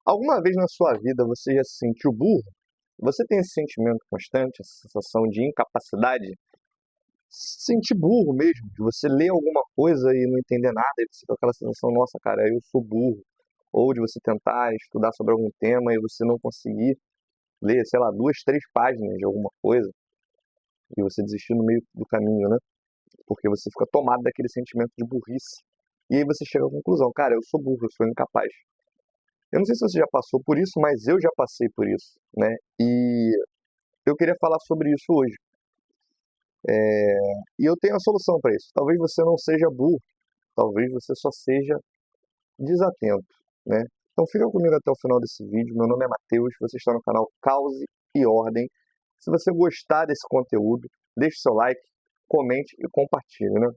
Alguma vez na sua vida você já se sentiu burro? Você tem esse sentimento constante, essa sensação de incapacidade? Se sentir burro mesmo, de você ler alguma coisa e não entender nada, e você com aquela sensação, nossa, cara, eu sou burro. Ou de você tentar estudar sobre algum tema e você não conseguir ler, sei lá, duas, três páginas de alguma coisa e você desistir no meio do caminho, né? Porque você fica tomado daquele sentimento de burrice. E aí você chega à conclusão, cara, eu sou burro, eu sou incapaz. Eu não sei se você já passou por isso, mas eu já passei por isso, né? E eu queria falar sobre isso hoje. E eu tenho a solução para isso. Talvez você não seja burro, talvez você só seja desatento, né? Então fica comigo até o final desse vídeo. Meu nome é Matheus, você está no canal Cause e Ordem. Se você gostar desse conteúdo, deixe seu like, comente e compartilhe, né?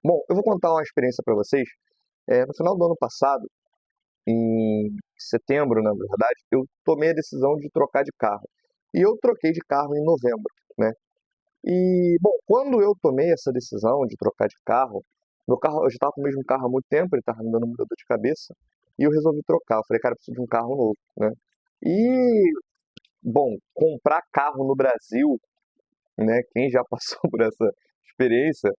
Bom, eu vou contar uma experiência para vocês. No final do ano passado, em setembro, na verdade, eu tomei a decisão de trocar de carro. E eu troquei de carro em novembro, né? E, bom, quando eu tomei essa decisão de trocar de carro, meu carro, eu já estava com o mesmo carro há muito tempo, ele estava me dando muita dor de cabeça, e eu resolvi trocar. Eu falei, cara, eu preciso de um carro novo, né? E, bom, comprar carro no Brasil, né? Quem já passou por essa experiência,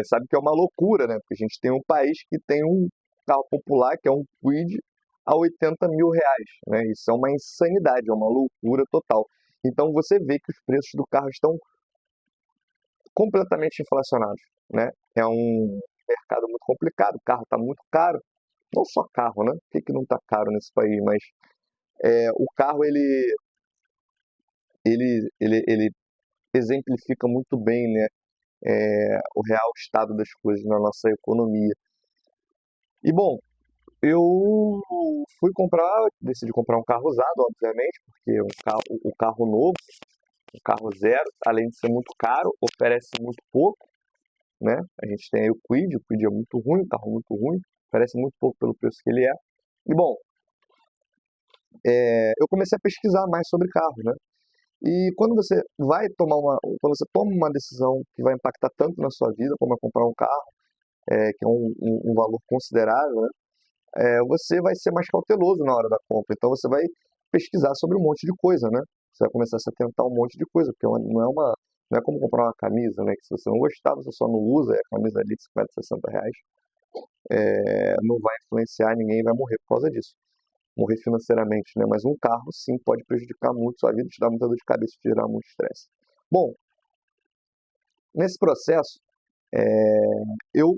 sabe que é uma loucura, né? Porque a gente tem um país que tem um carro popular, que é um Kwid, a 80 mil reais, né? Isso é uma insanidade, é uma loucura total. Então você vê que os preços do carro estão completamente inflacionados, né? É um mercado muito complicado, o carro está muito caro, não só carro, né? Por que não está caro nesse país? Mas o carro ele exemplifica muito bem, né? O real estado das coisas na nossa economia. E bom, eu decidi comprar um carro usado, obviamente, porque o carro novo, o carro zero, além de ser muito caro, oferece muito pouco, né? A gente tem aí o Kwid é muito ruim, um carro muito ruim, oferece muito pouco pelo preço que ele é. E bom, eu comecei a pesquisar mais sobre carros, né? E quando você toma uma decisão que vai impactar tanto na sua vida, como é comprar um carro, que é um valor considerável, né? Você vai ser mais cauteloso na hora da compra. Então você vai pesquisar sobre um monte de coisa, né? Você vai começar a se atentar a um monte de coisa, porque não é como comprar uma camisa, né? Que se você não gostar, você só não usa, e a camisa ali de 50, 60 reais, não vai influenciar ninguém e vai morrer por causa disso. Morrer financeiramente, né? Mas um carro, sim, pode prejudicar muito sua vida, te dar muita dor de cabeça, te gerar muito estresse. Bom, nesse processo, é, eu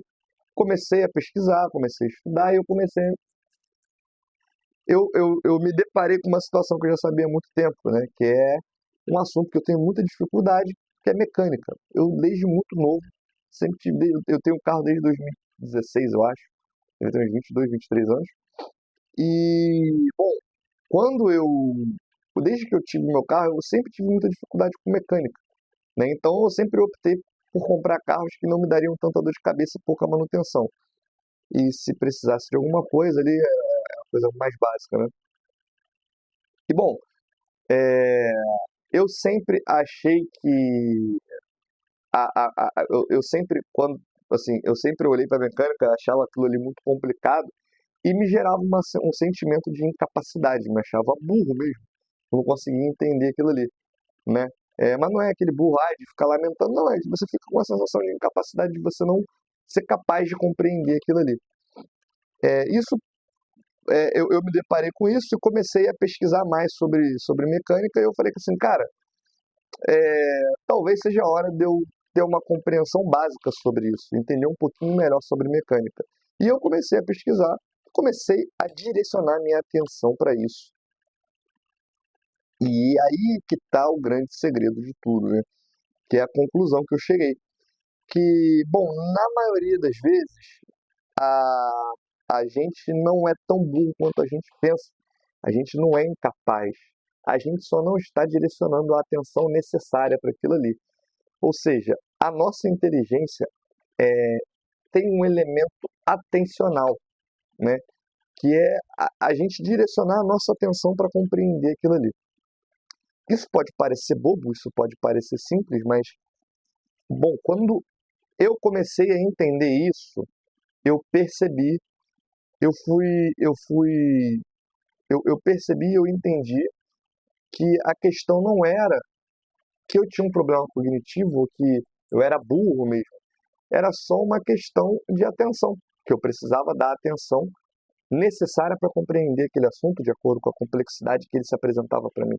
comecei a pesquisar, comecei a estudar e eu me deparei com uma situação que eu já sabia há muito tempo, né? Que é um assunto que eu tenho muita dificuldade, que é mecânica. Eu, desde muito novo, eu tenho um carro desde 2016, eu acho. Eu tenho uns 22, 23 anos. E, bom, quando eu, desde que eu tive meu carro, eu sempre tive muita dificuldade com mecânica, né? Então eu sempre optei por comprar carros que não me dariam tanta dor de cabeça e pouca manutenção. E se precisasse de alguma coisa ali, é a coisa mais básica, né? E bom, é, eu sempre achei que eu sempre eu sempre olhei para a mecânica, achava aquilo ali muito complicado e me gerava um sentimento de incapacidade, me achava burro mesmo, eu não conseguia entender aquilo ali, né? Mas não é aquele burro de ficar lamentando, não, você fica com uma sensação de incapacidade de você não ser capaz de compreender aquilo ali. Isso eu me deparei com isso e comecei a pesquisar mais sobre mecânica e eu falei que assim, cara, talvez seja a hora de eu ter uma compreensão básica sobre isso, entender um pouquinho melhor sobre mecânica. E eu comecei a pesquisar, comecei a direcionar minha atenção para isso. E aí que está o grande segredo de tudo, né? Que é a conclusão que eu cheguei. Que, bom, na maioria das vezes, a gente não é tão burro quanto a gente pensa. A gente não é incapaz. A gente só não está direcionando a atenção necessária para aquilo ali. Ou seja, a nossa inteligência tem um elemento atencional, né? Que é a gente direcionar a nossa atenção para compreender aquilo ali. Isso pode parecer bobo, isso pode parecer simples, mas, bom, quando eu comecei a entender isso, eu percebi, eu fui eu percebi, eu entendi que a questão não era que eu tinha um problema cognitivo, ou que eu era burro mesmo. Era só uma questão de atenção, que eu precisava dar atenção necessária para compreender aquele assunto de acordo com a complexidade que ele se apresentava para mim.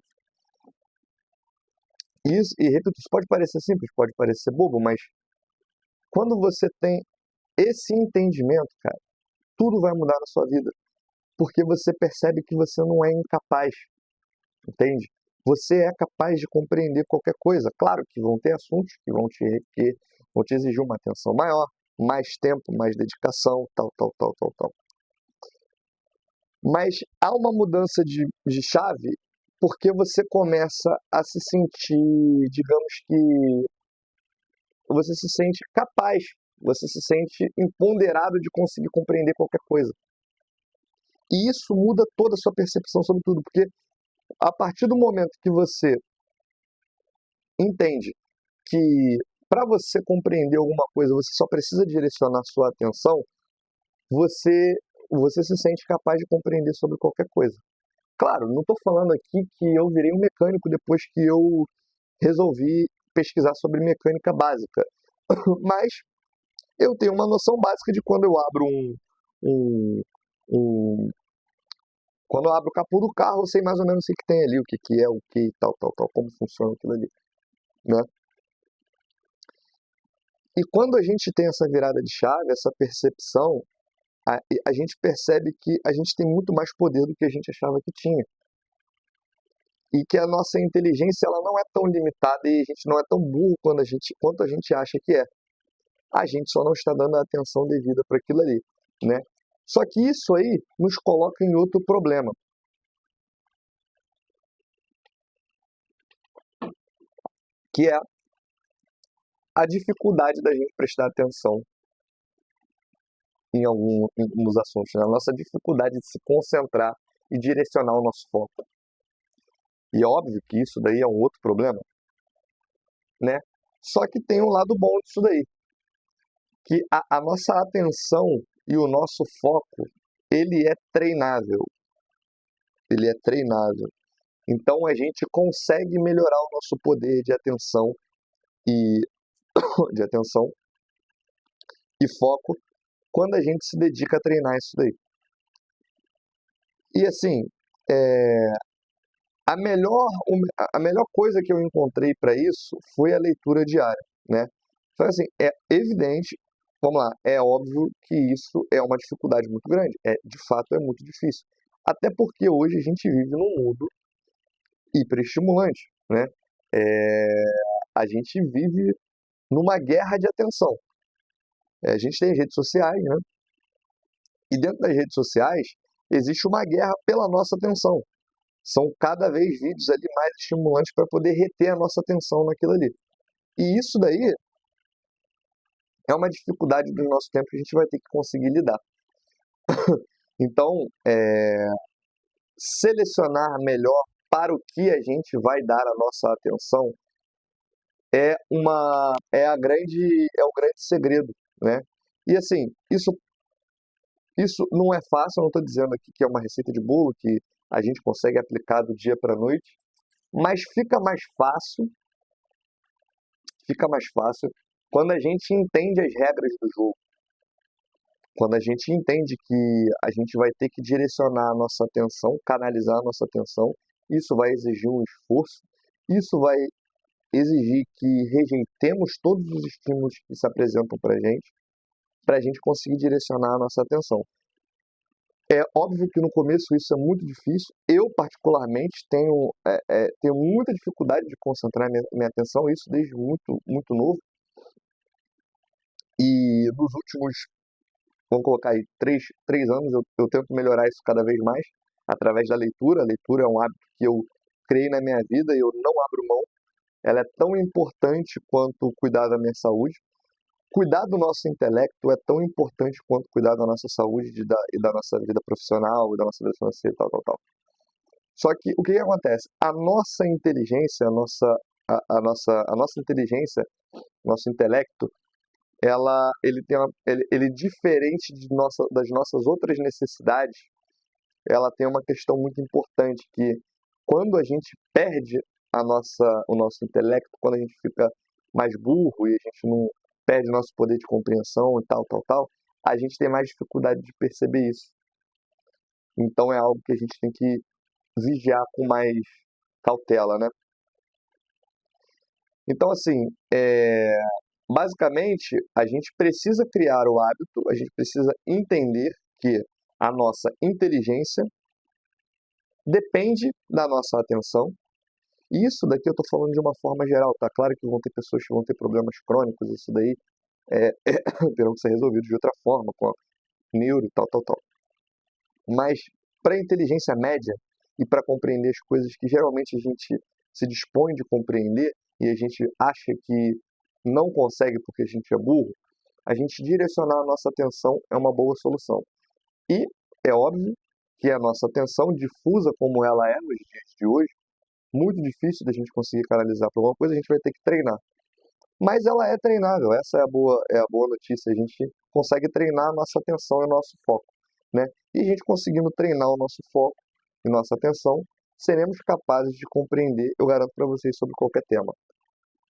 Isso, e repito, isso pode parecer simples, pode parecer bobo, mas quando você tem esse entendimento, cara, tudo vai mudar na sua vida, porque você percebe que você não é incapaz, entende? Você é capaz de compreender qualquer coisa. Claro que vão ter assuntos que vão te exigir uma atenção maior, mais tempo, mais dedicação, tal, tal, tal, tal, tal. Mas há uma mudança de chave porque você começa a se sentir, digamos que, você se sente capaz, você se sente empoderado de conseguir compreender qualquer coisa. E isso muda toda a sua percepção sobre tudo, porque a partir do momento que você entende que para você compreender alguma coisa, você só precisa direcionar sua atenção, você se sente capaz de compreender sobre qualquer coisa. Claro, não estou falando aqui que eu virei um mecânico depois que eu resolvi pesquisar sobre mecânica básica, mas eu tenho uma noção básica de quando eu abro um, um quando eu abro o capô do carro, eu sei mais ou menos o que tem ali, o que é, o que, tal, tal, tal, como funciona aquilo ali, né? E quando a gente tem essa virada de chave, essa percepção, a gente percebe que a gente tem muito mais poder do que a gente achava que tinha. E que a nossa inteligência ela não é tão limitada e a gente não é tão burro quanto a gente acha que é. A gente só não está dando a atenção devida para aquilo ali, né? Só que isso aí nos coloca em outro problema, que é a dificuldade da gente prestar atenção nos assuntos, né? A nossa dificuldade de se concentrar e direcionar o nosso foco. E é óbvio que isso daí é um outro problema, né? Só que tem um lado bom disso daí, que a nossa atenção e o nosso foco, ele é treinável. Ele é treinável. Então a gente consegue melhorar o nosso poder e de atenção e foco quando a gente se dedica a treinar isso daí. E assim, a melhor coisa que eu encontrei para isso foi a leitura diária, né? Então assim, é evidente, vamos lá, é óbvio que isso é uma dificuldade muito grande. De fato, é muito difícil. Até porque hoje a gente vive num mundo hiperestimulante, né? A gente vive numa guerra de atenção. A gente tem redes sociais, né? E dentro das redes sociais existe uma guerra pela nossa atenção. São cada vez vídeos ali mais estimulantes para poder reter a nossa atenção naquilo ali. E isso daí é uma dificuldade do nosso tempo que a gente vai ter que conseguir lidar. Então, selecionar melhor para o que a gente vai dar a nossa atenção é o grande segredo, né? E assim, isso não é fácil, eu não estou dizendo aqui que é uma receita de bolo que a gente consegue aplicar do dia para a noite, mas fica mais fácil quando a gente entende as regras do jogo. Quando a gente entende que a gente vai ter que direcionar a nossa atenção, canalizar a nossa atenção, isso vai exigir um esforço, isso vai exigir que rejeitemos todos os estímulos que se apresentam para a gente conseguir direcionar a nossa atenção. É óbvio que no começo isso é muito difícil. Eu, particularmente, tenho muita dificuldade de concentrar minha atenção, isso desde muito, muito novo. E nos últimos, vamos colocar aí, três anos, eu tento melhorar isso cada vez mais, através da leitura. A leitura é um hábito que eu criei na minha vida e eu não abro mão. Ela é tão importante quanto cuidar da minha saúde. Cuidar do nosso intelecto é tão importante quanto cuidar da nossa saúde e da nossa vida profissional, e da nossa vida financeira, tal, tal, tal. Só que o que acontece? A nossa inteligência, a nossa inteligência, nosso intelecto, ele diferente das nossas outras necessidades, ela tem uma questão muito importante, que quando a gente perde o nosso intelecto, quando a gente fica mais burro e a gente não perde nosso poder de compreensão e tal, tal, tal, a gente tem mais dificuldade de perceber isso. Então é algo que a gente tem que vigiar com mais cautela, né? Então, assim, basicamente, a gente precisa criar o hábito, a gente precisa entender que a nossa inteligência depende da nossa atenção. E isso daqui eu estou falando de uma forma geral, tá? Claro que vão ter pessoas que vão ter problemas crônicos, isso daí terão que ser resolvidos de outra forma, com a neuro e tal, tal, tal. Mas para a inteligência média e para compreender as coisas que geralmente a gente se dispõe de compreender e a gente acha que não consegue porque a gente é burro, a gente direcionar a nossa atenção é uma boa solução. E é óbvio que a nossa atenção, difusa como ela é nos dias de hoje, muito difícil da gente conseguir canalizar para alguma coisa, a gente vai ter que treinar. Mas ela é treinável, essa é a boa notícia, a gente consegue treinar a nossa atenção e o nosso foco, né? E a gente conseguindo treinar o nosso foco e nossa atenção, seremos capazes de compreender, eu garanto para vocês, sobre qualquer tema.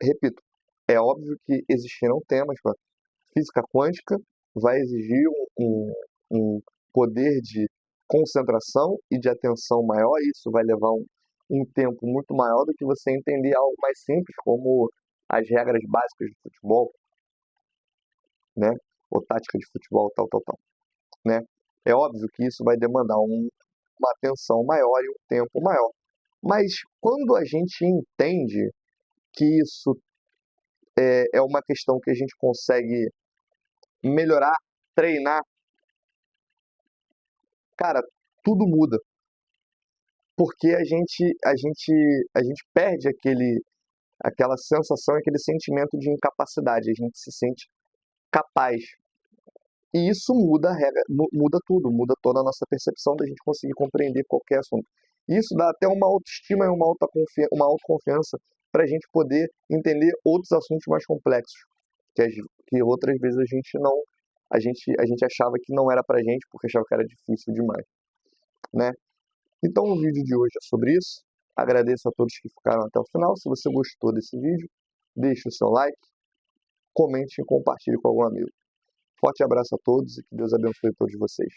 Repito, é óbvio que existirão temas, física quântica vai exigir um poder de concentração e de atenção maior, e isso vai levar um tempo muito maior do que você entender algo mais simples, como as regras básicas de futebol, né? Ou tática de futebol, tal, tal, tal, né? É óbvio que isso vai demandar uma atenção maior e um tempo maior. Mas quando a gente entende que isso é uma questão que a gente consegue melhorar, treinar, cara, tudo muda. Porque a gente perde aquela sensação, aquele sentimento de incapacidade. A gente se sente capaz. E isso muda a regra, muda tudo, muda toda a nossa percepção da gente conseguir compreender qualquer assunto. Isso dá até uma autoestima e uma autoconfiança para a gente poder entender outros assuntos mais complexos, que outras vezes a gente achava que não era pra gente, porque achava que era difícil demais, né? Então o vídeo de hoje é sobre isso. Agradeço a todos que ficaram até o final. Se você gostou desse vídeo, deixe o seu like, comente e compartilhe com algum amigo. Forte abraço a todos e que Deus abençoe todos vocês.